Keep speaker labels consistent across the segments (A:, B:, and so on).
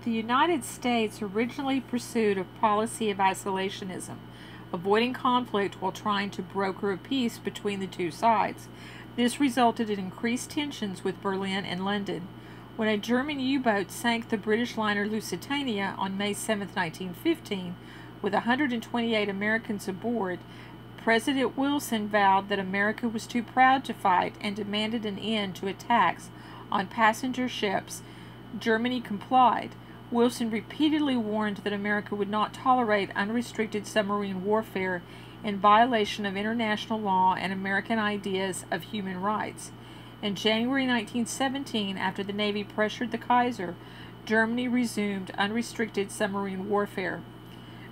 A: The United States originally pursued a policy of isolationism, avoiding conflict while trying to broker a peace between the two sides. This resulted in increased tensions with Berlin and London. When a German U-boat sank the British liner Lusitania on May 7, 1915, with 128 Americans aboard, President Wilson vowed that America was too proud to fight and demanded an end to attacks on passenger ships. Germany complied. Wilson repeatedly warned that America would not tolerate unrestricted submarine warfare in violation of international law and American ideas of human rights. In January 1917, after the Navy pressured the Kaiser, Germany resumed unrestricted submarine warfare.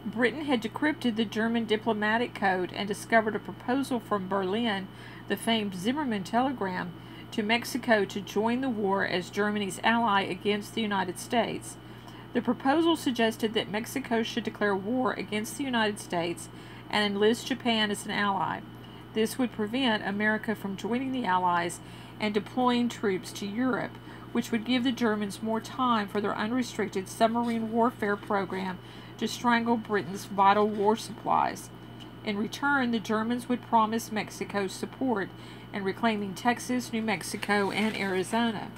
A: Britain had decrypted the German diplomatic code and discovered a proposal from Berlin, the famed Zimmermann telegram, to Mexico to join the war as Germany's ally against the United States. The proposal suggested that Mexico should declare war against the United States and enlist Japan as an ally. This would prevent America from joining the Allies and deploying troops to Europe, which would give the Germans more time for their unrestricted submarine warfare program to strangle Britain's vital war supplies. In return, the Germans would promise Mexico support in reclaiming Texas, New Mexico, and Arizona.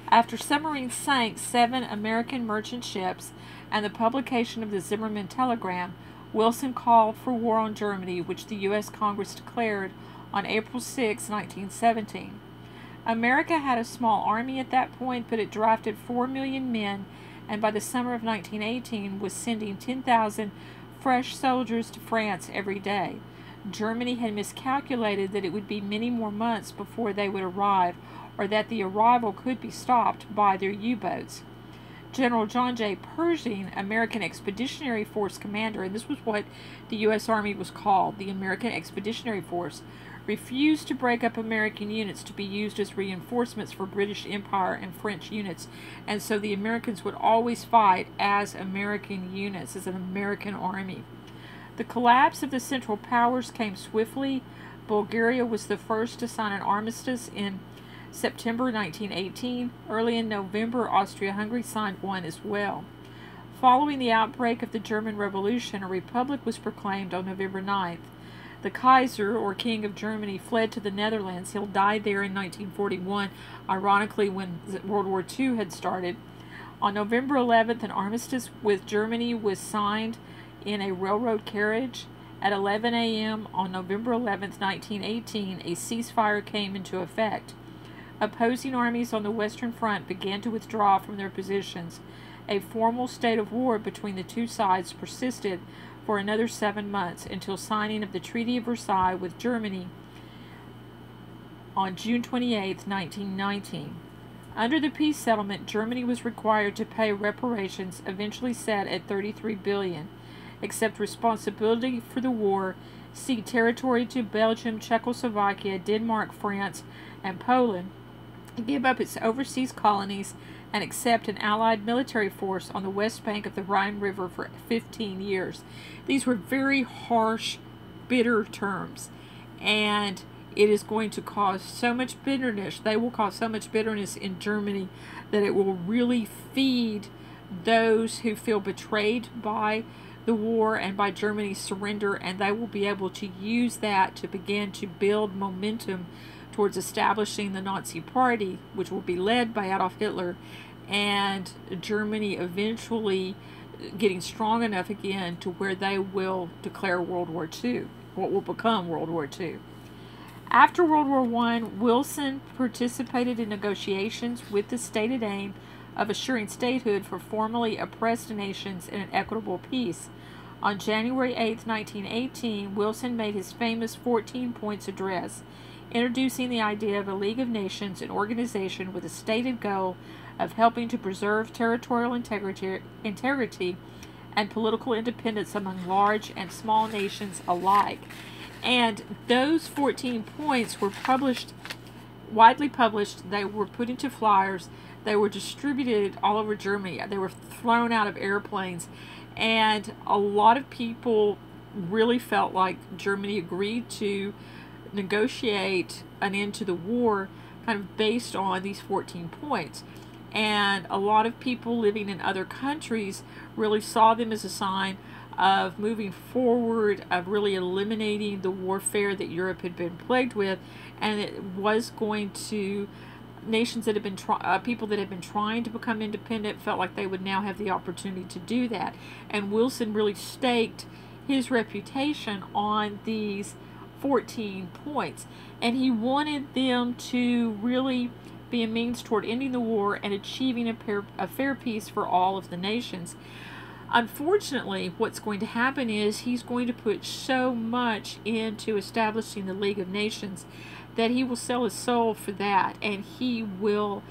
A: After submarines sank 7 American merchant ships and the publication of the Zimmermann telegram, Wilson called for war on Germany, which the U.S. Congress declared on April 6, 1917. America had a small army at that point, but it drafted 4 million men, and by the summer of 1918 was sending 10,000 fresh soldiers to France every day. Germany had miscalculated that it would be many more months before they would arrive, or that the arrival could be stopped by their U-boats. General John J. Pershing, American Expeditionary Force commander, and this was what the U.S. Army was called, the American Expeditionary Force, refused to break up American units to be used as reinforcements for British Empire and French units, and so the Americans would always fight as American units, as an American army. The collapse of the Central Powers came swiftly. Bulgaria was the first to sign an armistice in September 1918. Early in November, Austria-Hungary signed one as well. Following the outbreak of the German Revolution, a republic was proclaimed on November 9th. The Kaiser, or King of Germany, fled to the Netherlands. He died there in 1941, ironically when World War II had started. On November 11th, an armistice with Germany was signed in a railroad carriage. At 11 a.m. on November 11th, 1918, a ceasefire came into effect. Opposing armies on the Western Front began to withdraw from their positions. A formal state of war between the two sides persisted for another 7 months until signing of the Treaty of Versailles with Germany on June 28, 1919. Under the peace settlement, Germany was required to pay reparations eventually set at $33 billion. Accept responsibility for the war, cede territory to Belgium, Czechoslovakia, Denmark, France, and Poland, give up its overseas colonies, and accept an Allied military force on the west bank of the Rhine River for 15 years. These were very harsh, bitter terms, and it is going to cause so much bitterness. They will cause so much bitterness in Germany that it will really feed those who feel betrayed by the war and by Germany's surrender, and they will be able to use that to begin to build momentum towards establishing the Nazi Party, which will be led by Adolf Hitler, and Germany eventually getting strong enough again to where they will declare World War II, what will become World War II. After World War I, Wilson participated in negotiations with the stated aim of assuring statehood for formerly oppressed nations in an equitable peace. On January 8, 1918, Wilson made his famous 14 Points address, introducing the idea of a League of Nations, an organization with a stated goal of helping to preserve territorial integrity and political independence among large and small nations alike. And those 14 points were widely published. They were put into flyers. They were distributed all over Germany. They were thrown out of airplanes. And a lot of people really felt like Germany agreed to negotiate an end to the war kind of based on these 14 points. And a lot of people living in other countries really saw them as a sign of moving forward, of really eliminating the warfare that Europe had been plagued with, and it was going to nations that have been people that have been trying to become independent felt like they would now have the opportunity to do that. And Wilson really staked his reputation on these 14 points, and he wanted them to really be a means toward ending the war and achieving a fair peace for all of the nations. Unfortunately, what's going to happen is he's going to put so much into establishing the League of Nations that he will sell his soul for that, and he will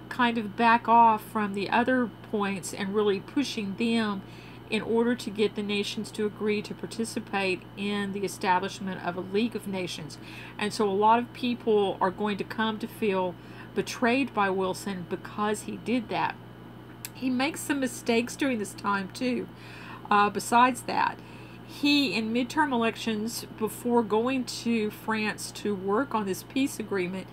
A: kind of back off from the other points and really pushing them in order to get the nations to agree to participate in the establishment of a League of Nations. And so a lot of people are going to come to feel betrayed by Wilson because he did that. He makes some mistakes during this time too. Besides that, he, in midterm elections, before going to France to work on this peace agreement,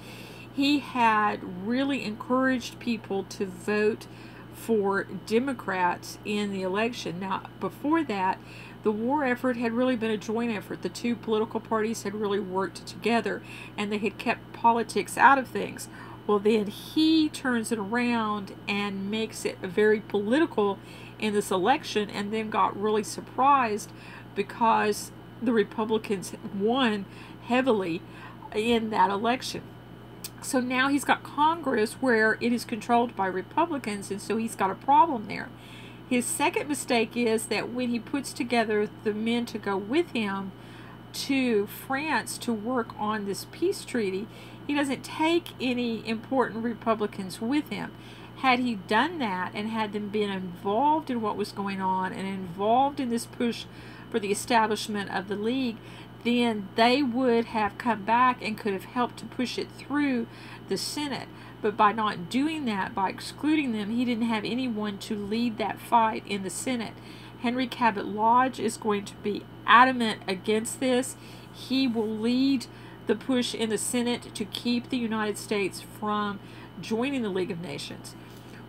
A: he had really encouraged people to vote for Democrats in the election. Now, before that, the war effort had really been a joint effort. The two political parties had really worked together, and they had kept politics out of things. Well, then he turns it around and makes it very political in this election, and then got really surprised because the Republicans won heavily in that election. So now he's got Congress where it is controlled by Republicans, and so he's got a problem there. His second mistake is that when he puts together the men to go with him to France to work on this peace treaty, he doesn't take any important Republicans with him. Had he done that and had them been involved in what was going on and involved in this push for the establishment of the League, then they would have come back and could have helped to push it through the Senate. But by not doing that, by excluding them, he didn't have anyone to lead that fight in the Senate. Henry Cabot Lodge is going to be adamant against this. He will lead the push in the Senate to keep the United States from joining the League of Nations.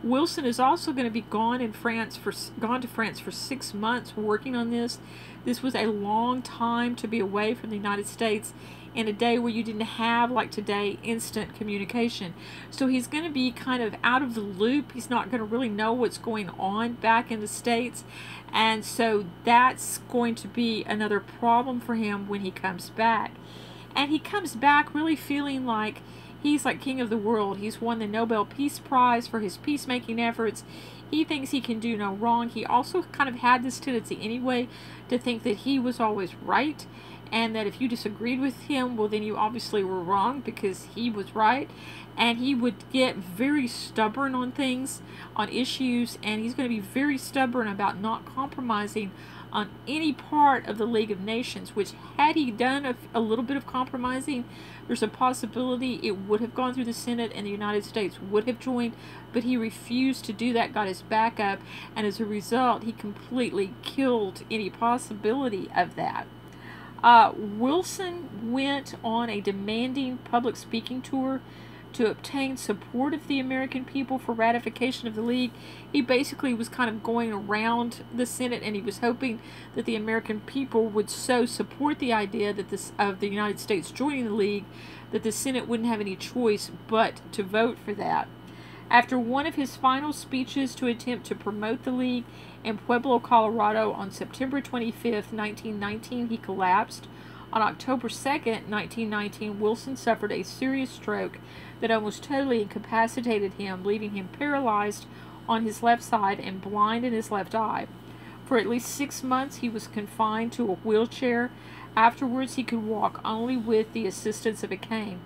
A: Wilson is also going to be gone to France for 6 months working on this. This was a long time to be away from the United States in a day where you didn't have, like today, instant communication. So he's going to be kind of out of the loop. He's not going to really know what's going on back in the States. And so that's going to be another problem for him when he comes back. And he comes back really feeling like he's like king of the world. He's won the Nobel Peace Prize for his peacemaking efforts. He thinks he can do no wrong. He also kind of had this tendency anyway to think that he was always right, and that if you disagreed with him, well, then you obviously were wrong because he was right. And he would get very stubborn on things, on issues, and he's going to be very stubborn about not compromising on any part of the League of Nations, which had he done a little bit of compromising, there's a possibility it would have gone through the Senate and the United States would have joined, but he refused to do that, got his back up, and as a result, he completely killed any possibility of that. Wilson went on a demanding public speaking tour to obtain support of the American people for ratification of the League. He basically was kind of going around the Senate, and he was hoping that the American people would so support the idea that of the United States joining the League that the Senate wouldn't have any choice but to vote for that. After one of his final speeches to attempt to promote the League in Pueblo, Colorado on September 25th, 1919, he collapsed. On October 2nd, 1919, Wilson suffered a serious stroke that almost totally incapacitated him, leaving him paralyzed on his left side and blind in his left eye. For at least 6 months, he was confined to a wheelchair. Afterwards, he could walk only with the assistance of a cane.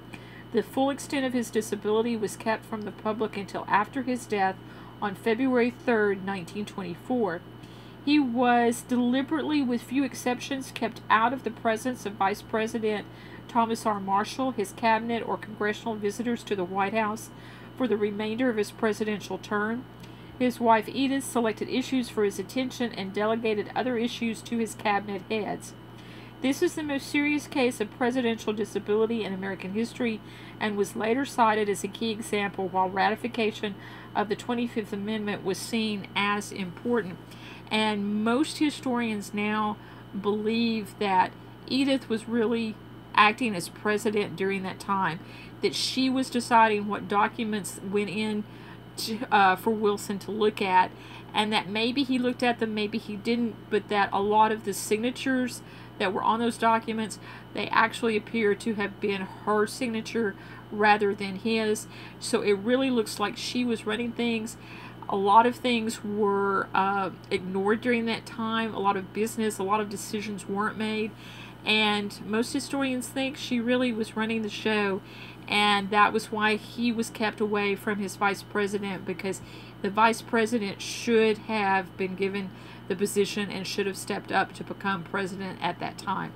A: The full extent of his disability was kept from the public until after his death on February 3rd, 1924. He was deliberately, with few exceptions, kept out of the presence of Vice President Thomas R. Marshall, his cabinet, or congressional visitors to the White House for the remainder of his presidential term. His wife Edith selected issues for his attention and delegated other issues to his cabinet heads. This is the most serious case of presidential disability in American history and was later cited as a key example, while ratification of the 25th Amendment was seen as important. And most historians now believe that Edith was really acting as president during that time, that she was deciding what documents went in for Wilson to look at, and that maybe he looked at them, maybe he didn't, but that a lot of the signatures that were on those documents, they actually appear to have been her signature rather than his. So it really looks like she was running things. A lot of things were ignored during that time. A lot of business, a lot of decisions weren't made. And most historians think she really was running the show. And that was why he was kept away from his vice president, because the vice president should have been given the position and should have stepped up to become president at that time.